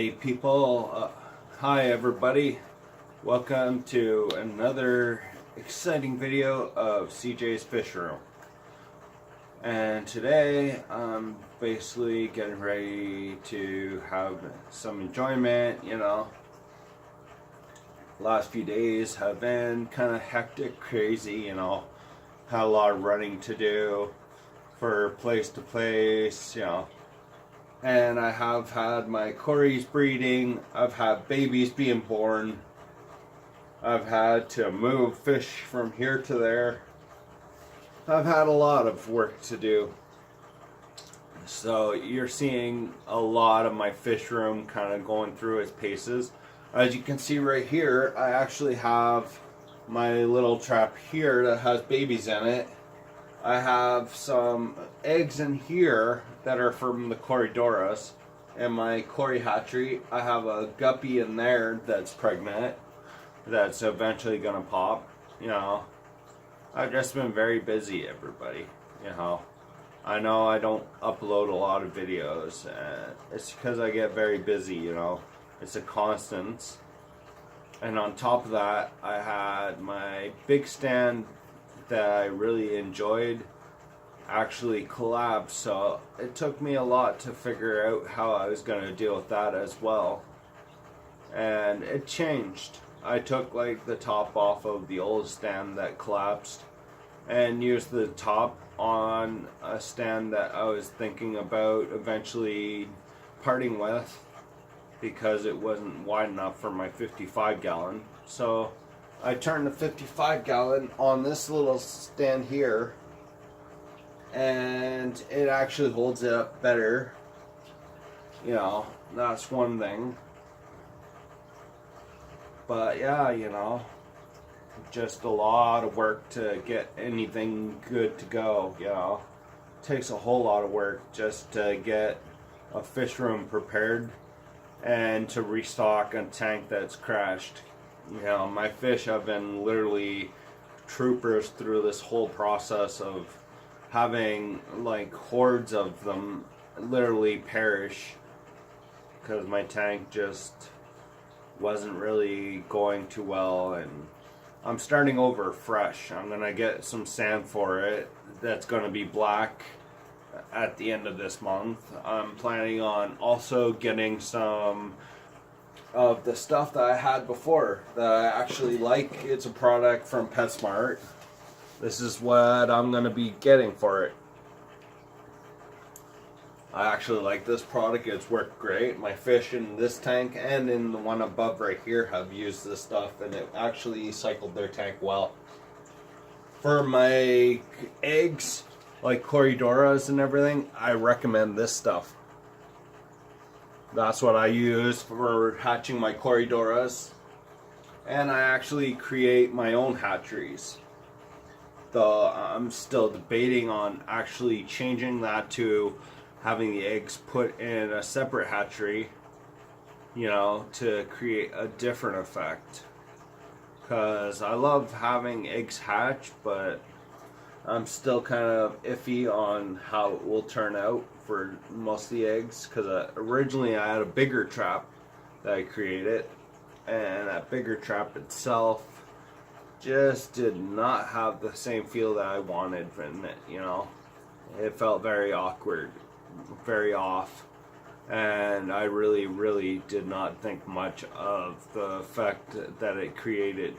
Hi people, hi everybody, welcome to another exciting video of CJ's Fish Room. And today I'm basically getting ready to have some enjoyment. Last few days have been kind of hectic, crazy, had a lot of running to do for place to place, and I have had my Corys breeding, I've had babies being born, I've had to move fish from here to there. I've had a lot of work to do. So you're seeing a lot of my fish room kind of going through its paces. As you can see right here, I actually have my little trap here that has babies in it. I have some eggs in here that are from the Corydoras. In my Cory hatchery, I have a guppy in there that's pregnant, that's eventually gonna pop. I've just been very busy, everybody. I know I don't upload a lot of videos, it's because I get very busy. It's a constant. And on top of that, I had my big stand that I really enjoyed actually collapsed, so it took me a lot to figure out how I was going to deal with that as well. And it changed. I took like the top off of the old stand that collapsed and used the top on a stand that I was thinking about eventually parting with because it wasn't wide enough for my 55 gallon. So I turned the 55 gallon on this little stand here, and it actually holds it up better. That's one thing. But yeah, just a lot of work to get anything good to go. It takes a whole lot of work just to get a fish room prepared and to restock a tank that's crashed. My fish have been literally troopers through this whole process of having like hordes of them literally perish because my tank just wasn't really going too well, and I'm starting over fresh. I'm gonna get some sand for it that's gonna be black at the end of this month. I'm planning on also getting some of the stuff that I had before that I actually like. It's a product from PetSmart. This is what I'm going to be getting for it. I actually like this product. It's worked great. My fish in this tank and in the one above right here have used this stuff, and it actually cycled their tank well. For my eggs, like Corydoras and everything, I recommend this stuff. That's what I use for hatching my Corydoras, and I actually create my own hatcheries. Though I'm still debating on actually changing that to having the eggs put in a separate hatchery, to create a different effect. Because I love having eggs hatch, but I'm still kind of iffy on how it will turn out for most of the eggs, because originally I had a bigger trap that I created, and that bigger trap itself just did not have the same feel that I wanted from it. It felt very awkward, very off, and I really did not think much of the effect that it created.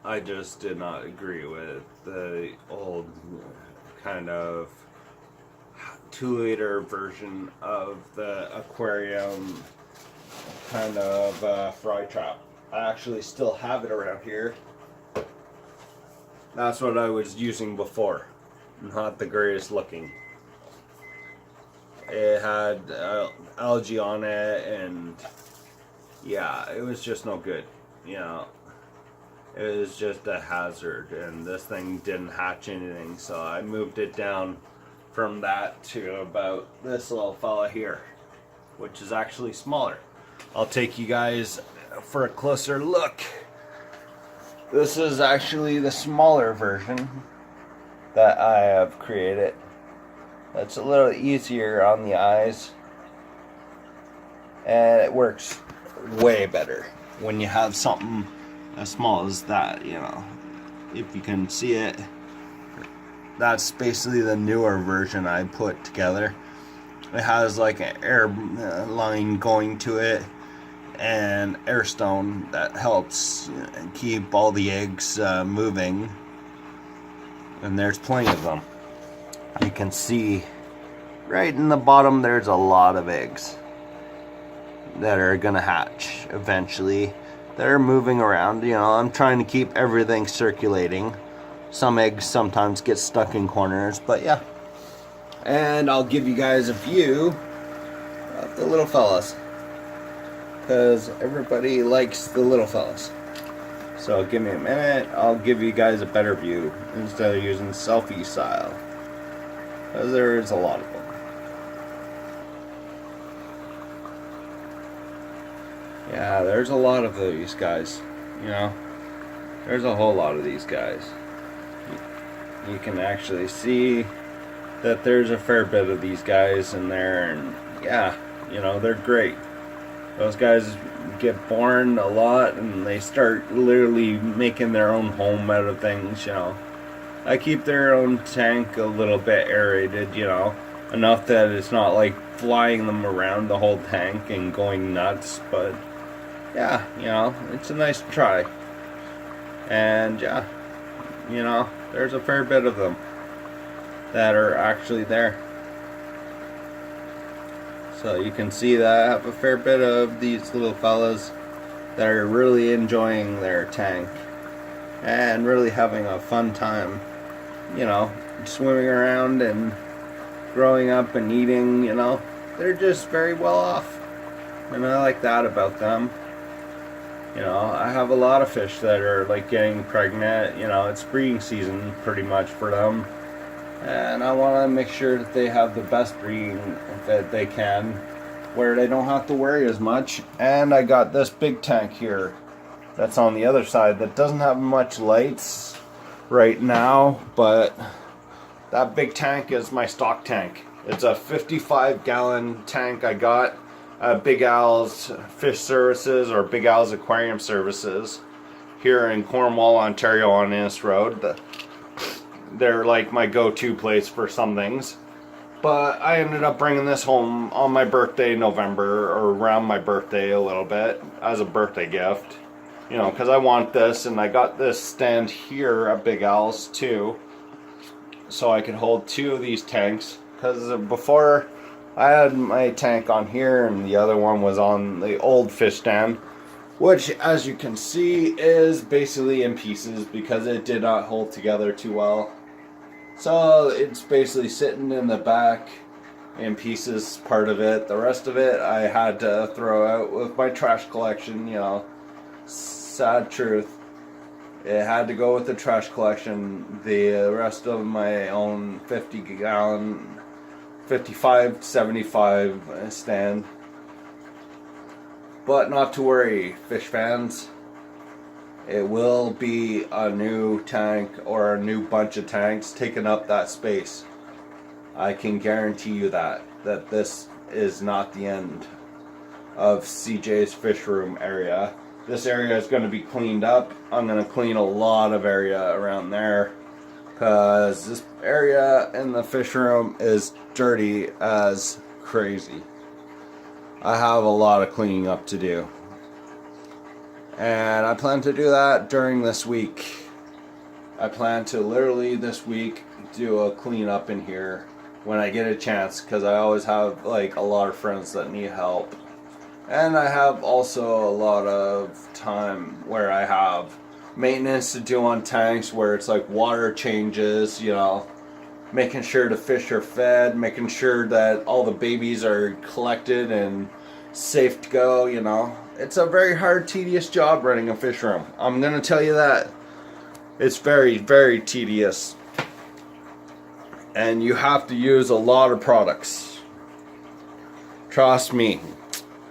I just did not agree with the old kind of 2-liter version of the aquarium kind of fry trap. I actually still have it around here. That's what I was using before. Not the greatest looking. It had algae on it, and yeah, it was just no good. It was just a hazard, and this thing didn't hatch anything, so I moved it down from that to about this little fella here, which is actually smaller. I'll take you guys for a closer look. This is actually the smaller version that I have created. It's a little easier on the eyes, and it works way better when you have something as small as that, you know. If you can see it, that's basically the newer version I put together. It has like an air line going to it and air stone that helps keep all the eggs moving, and there's plenty of them. You can see right in the bottom there's a lot of eggs that are gonna hatch eventually. They're moving around, you know. I'm trying to keep everything circulating. Some eggs sometimes get stuck in corners, but yeah. And I'll give you guys a view of the little fellas, because everybody likes the little fellas. So give me a minute, I'll give you guys a better view instead of using selfie style, because there is a lot of them. Yeah, there's a lot of these guys, you know. There's a whole lot of these guys. You can actually see that there's a fair bit of these guys in there, and yeah, you know, they're great. Those guys get born a lot and they start literally making their own home out of things, you know. I keep their own tank a little bit aerated, you know, enough that it's not like flying them around the whole tank and going nuts, but yeah, you know, it's a nice try. And yeah, you know, there's a fair bit of them that are actually there. So you can see that I have a fair bit of these little fellas that are really enjoying their tank and really having a fun time, you know, swimming around and growing up and eating, you know. They're just very well off, and I like that about them. You know, I have a lot of fish that are like getting pregnant, you know, it's breeding season pretty much for them. And I want to make sure that they have the best breeding that they can, where they don't have to worry as much. And I got this big tank here that's on the other side that doesn't have much lights right now, but that big tank is my stock tank. It's a 55-gallon tank I got at Big Al's Fish Services, or Big Al's Aquarium Services, here in Cornwall, Ontario on Innis Road. They're like my go-to place for some things. But I ended up bringing this home on my birthday in November, or around my birthday a little bit, as a birthday gift. You know, because I want this, and I got this stand here at Big Al's too, so I could hold two of these tanks. Because before, I had my tank on here, and the other one was on the old fish stand, which, as you can see, is basically in pieces because it did not hold together too well. So it's basically sitting in the back in pieces, part of it. The rest of it I had to throw out with my trash collection, you know. Sad truth. It had to go with the trash collection. The rest of my own 50-gallon, 55, 75 stand. But not to worry, fish fans. It will be a new tank, or a new bunch of tanks taking up that space. I can guarantee you that this is not the end of CJ's fish room area. This area is going to be cleaned up. I'm going to clean a lot of area around there, because this area in the fish room is dirty as crazy. I have a lot of cleaning up to do. And I plan to do that during this week. I plan to literally this week do a cleanup in here when I get a chance, because I always have like a lot of friends that need help. And I have also a lot of time where I have maintenance to do on tanks, where it's like water changes, you know, making sure the fish are fed, making sure that all the babies are collected and safe to go, you know. It's a very hard, tedious job running a fish room. I'm going to tell you that. It's very, very tedious. And you have to use a lot of products. Trust me.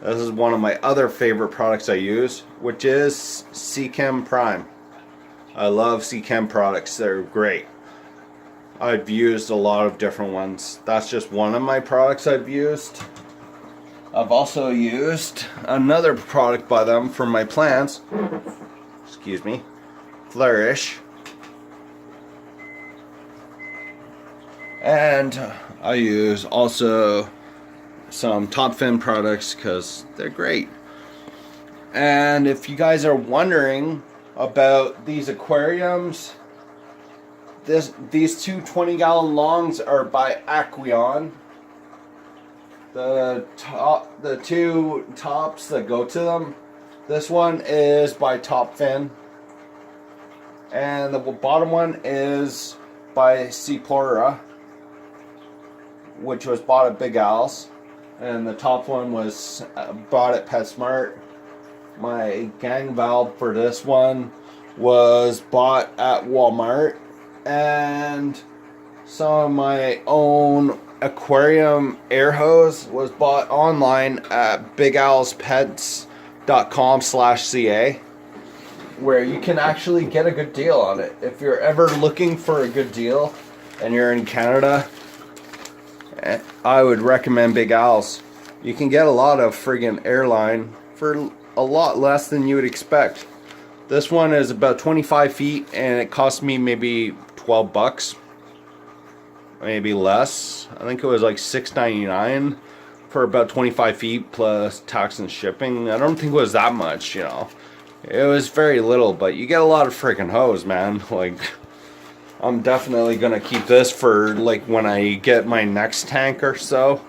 This is one of my other favorite products I use, which is Seachem Prime. I love Seachem products. They're great. I've used a lot of different ones. That's just one of my products I've used. I've also used another product by them for my plants. Excuse me. Flourish. And I use also some Top Fin products because they're great. And if you guys are wondering about these aquariums, these two 20-gallon longs are by Aqueon. The two tops that go to them, this one is by Top Fin, and the bottom one is by Sephora, which was bought at Big Al's, and the top one was bought at PetSmart. My gang valve for this one was bought at Walmart, and some of my own aquarium air hose was bought online at bigalspets.com/ca, where you can actually get a good deal on it. If you're ever looking for a good deal and you're in Canada, I would recommend Big Al's. You can get a lot of friggin' airline for a lot less than you would expect. This one is about 25 feet and it cost me maybe $12, maybe less. I think it was like $6.99 for about 25 feet plus tax and shipping. I don't think it was that much, you know. It was very little, but you get a lot of freaking hose, man. Like, I'm definitely gonna keep this for like when I get my next tank or so,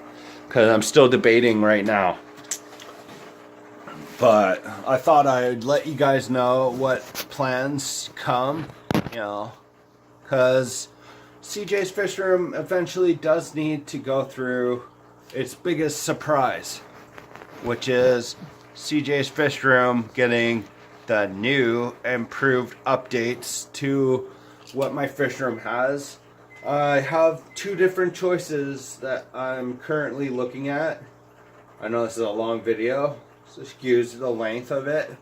because I'm still debating right now. But I thought I'd let you guys know what plans come, you know, because CJ's Fish Room eventually does need to go through its biggest surprise, which is CJ's Fish Room getting the new improved updates to what my fish room has. I have two different choices that I'm currently looking at. I know this is a long video, so excuse the length of it,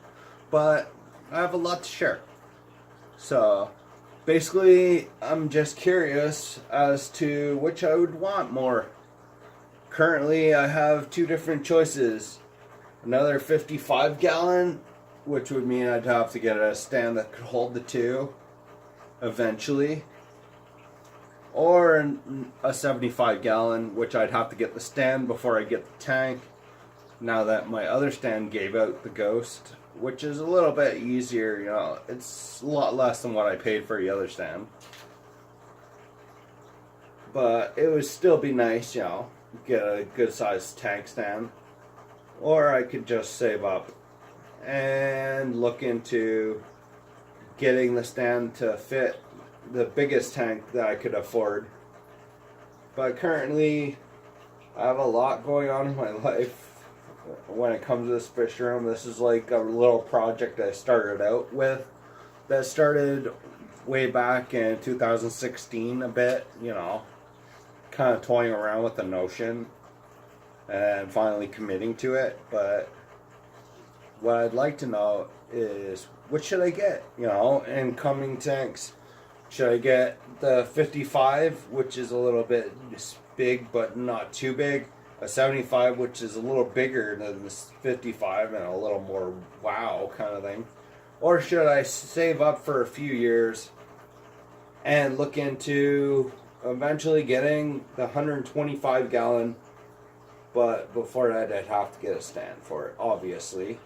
but I have a lot to share. So basically, I'm just curious as to which I would want more. Currently, I have two different choices. Another 55-gallon, which would mean I'd have to get a stand that could hold the two eventually, or a 75-gallon, which I'd have to get the stand before I get the tank, now that my other stand gave out the ghost, which is a little bit easier, you know. It's a lot less than what I paid for the other stand, but it would still be nice, you know, get a good sized tank stand. Or I could just save up and look into getting the stand to fit the biggest tank that I could afford. But currently, I have a lot going on in my life when it comes to this fish room. This is like a little project I started out with that started way back in 2016 a bit, you know, kind of toying around with the notion and finally committing to it. But what I'd like to know is, what should I get, you know, in coming tanks? Should I get the 55, which is a little bit big but not too big? A 75, which is a little bigger than this 55 and a little more wow kind of thing? Or should I save up for a few years and look into eventually getting the 125-gallon? But before that, I'd have to get a stand for it, obviously.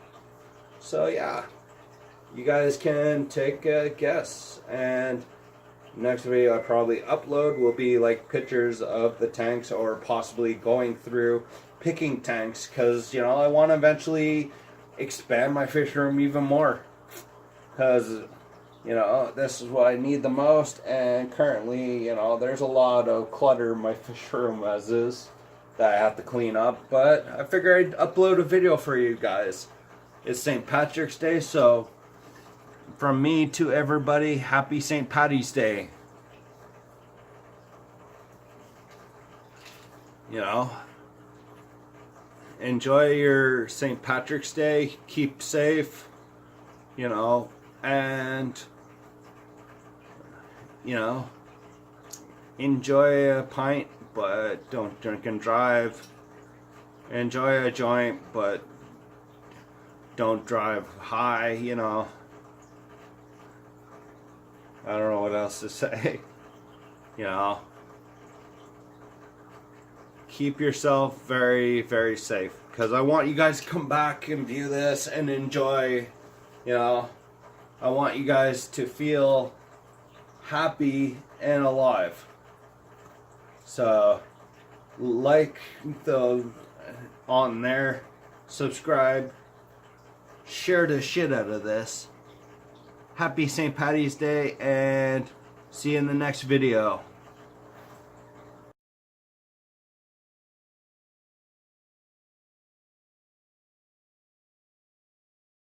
So yeah, you guys can take a guess. And next video I probably upload will be like pictures of the tanks, or possibly going through picking tanks, because, you know, I want to eventually expand my fish room even more, because, you know, this is what I need the most. And currently, you know, there's a lot of clutter in my fish room as is that I have to clean up. But I figured I'd upload a video for you guys. It's St. Patrick's Day, so from me to everybody, happy St. Patty's Day. You know, enjoy your St. Patrick's Day, keep safe, you know, and, you know, enjoy a pint, but don't drink and drive. Enjoy a joint, but don't drive high, you know. I don't know what else to say. You know, keep yourself very, very safe, because I want you guys to come back and view this and enjoy. You know, I want you guys to feel happy and alive. So like the on there, subscribe, share the shit out of this. Happy St. Patty's Day, and see you in the next video.